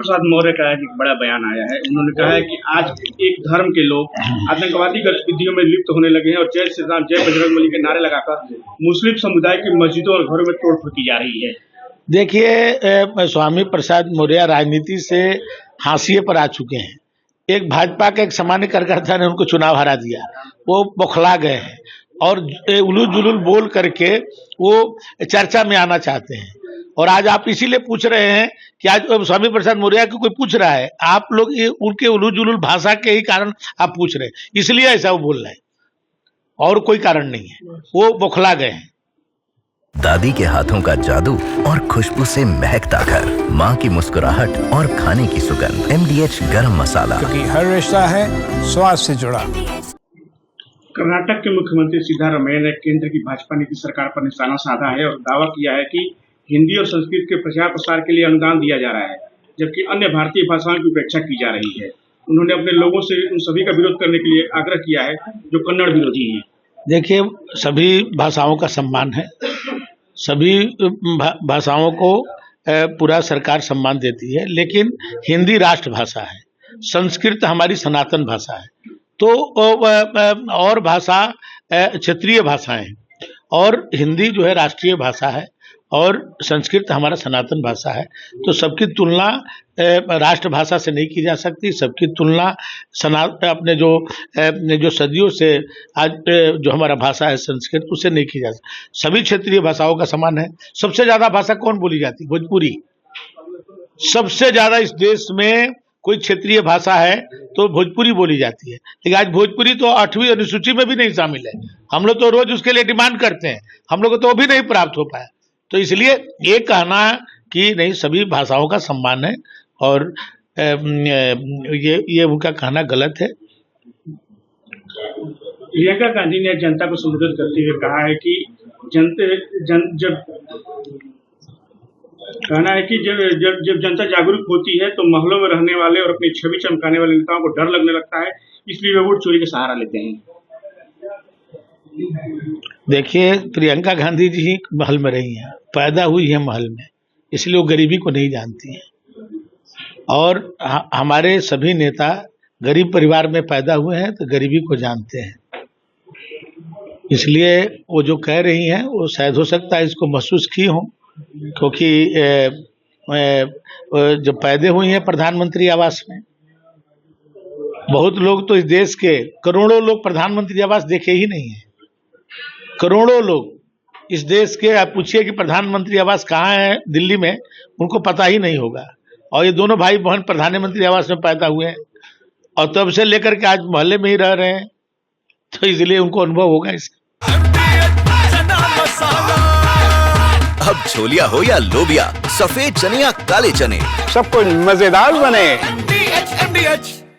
प्रसाद मौर्य का एक बड़ा बयान आया है। उन्होंने कहा है कि आज एक धर्म के लोग आतंकवादी गतिविधियों में लिप्त होने लगे हैं और जय श्री राम जय बजरंगबली के नारे लगाकर मुस्लिम समुदाय की मस्जिदों और घरों में तोड़फोड़ की जा रही है। देखिए, स्वामी प्रसाद मौर्य राजनीति से हाशिए पर आ चुके हैं। एक भाजपा के एक सामान्य कार्यकर्ता ने उनको चुनाव हरा दिया, वो बौखला गए हैं और उलूल जुलूल बोल करके वो चर्चा में आना चाहते हैं। और आज आप इसीलिए पूछ रहे हैं कि आज स्वामी प्रसाद मौर्य को कोई पूछ रहा है, आप लोग ये उनके उलूल जुलूल भाषा के ही कारण आप पूछ रहे हैं, इसलिए ऐसा वो बोल रहे हैं और कोई कारण नहीं है, वो बौखला गए हैं। दादी के हाथों का जादू और खुशबू से महकता घर, माँ की मुस्कुराहट और खाने की सुगंध। MDH गरम मसाला, क्योंकि हर रिश्ता है स्वाद से जुड़ा। कर्नाटक के मुख्यमंत्री सिद्धारमैया ने केंद्र की भाजपा नीति सरकार पर निशाना साधा है और दावा किया है कि हिंदी और संस्कृत के प्रचार प्रसार के लिए अनुदान दिया जा रहा है, जबकि अन्य भारतीय भाषाओं की उपेक्षा की जा रही है। उन्होंने अपने लोगों से उन सभी का विरोध करने के लिए आग्रह किया है जो कन्नड़ विरोधी हैं। देखिए, सभी भाषाओं का सम्मान है, सभी भाषाओं को पूरा सरकार सम्मान देती है, लेकिन हिंदी राष्ट्रभाषा है, संस्कृत हमारी सनातन भाषा है, तो और भाषा क्षेत्रीय भाषाएं, और हिंदी जो है राष्ट्रीय भाषा है और संस्कृत हमारा सनातन भाषा है। तो सबकी तुलना राष्ट्रभाषा से नहीं की जा सकती, सबकी तुलना अपने जो सदियों से आज जो हमारा भाषा है संस्कृत, उससे नहीं की जा सकती। सभी क्षेत्रीय भाषाओं का समान है। सबसे ज़्यादा भाषा कौन बोली जाती है? भोजपुरी। सबसे ज़्यादा इस देश में कोई क्षेत्रीय भाषा है तो भोजपुरी बोली जाती है, लेकिन आज भोजपुरी तो 8वीं अनुसूची में भी नहीं शामिल है। हम लोग तो रोज उसके लिए डिमांड करते हैं, हम लोग को तो भी नहीं प्राप्त हो पाया। तो इसलिए ये कहना कि नहीं, सभी भाषाओं का सम्मान है और ये उनका कहना गलत है। प्रियंका गांधी ने जनता को संबोधित करते हुए कहा है कि जब जनता जागरूक होती है तो महलों में रहने वाले और अपनी छवि चमकाने वाले नेताओं को डर लगने लगता है, इसलिए वे वोट चोरी का सहारा लेते हैं। देखिए, प्रियंका गांधी जी महल में रही हैं, पैदा हुई है महल में, इसलिए वो गरीबी को नहीं जानती हैं। और हमारे सभी नेता गरीब परिवार में पैदा हुए हैं तो गरीबी को जानते हैं, इसलिए वो जो कह रही हैं वो शायद हो सकता है इसको महसूस की हो, क्योंकि जब पैदा हुई हैं प्रधानमंत्री आवास में, बहुत लोग तो इस देश के करोड़ों लोग प्रधानमंत्री आवास देखे ही नहीं है। करोड़ों लोग इस देश के, आप पूछिए कि प्रधानमंत्री आवास कहाँ है दिल्ली में, उनको पता ही नहीं होगा। और ये दोनों भाई बहन प्रधानमंत्री आवास में पैदा हुए हैं और तब से लेकर के आज मोहल्ले में ही रह रहे हैं, तो इसलिए उनको अनुभव होगा इसका। अब छोलिया हो या लोबिया, सफेद चने या काले चने, सब कुछ मजेदार बने। MDH